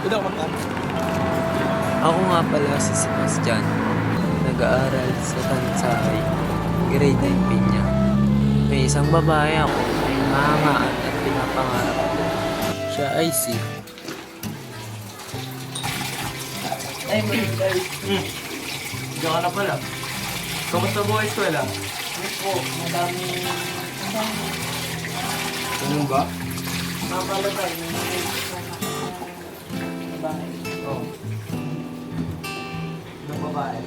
Pwede ako magkano? Ako nga pala si Sebastian. Nag-aaral sa Tansay, grade 9 Pinya. May isang babae ako na hinahangaan at pinapangarap ko. Siya ay si... Ay, magandang. Diyan ka na pala. Kamusta buhay eskwela? Ano po, madami. Ganun ba? Mamalagay. May bahay. Oo. Anong babae?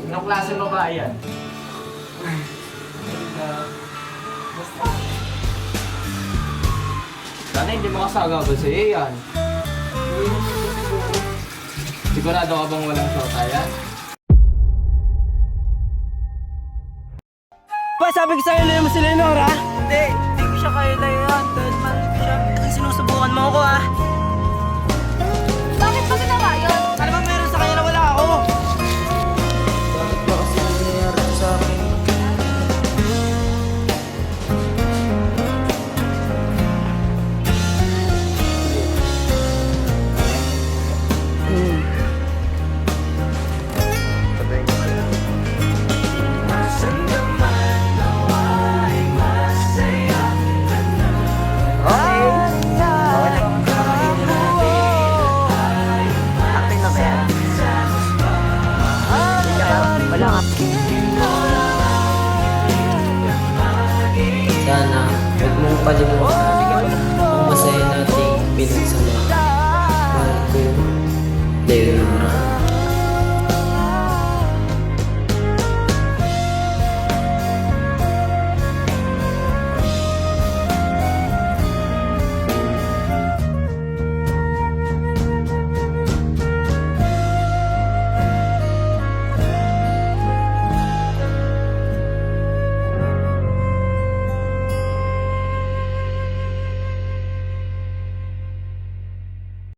Anong klase ng babae yan? Sana hindi makasagabal sa'yo yan. Sigurado ka bang walang shota yan? Pa, sabi ko sa'yo na mo si Leonora? Hindi ko siya kaya yan. Dahil mahal ko siya. Kasi sinusubukan mo ako ah.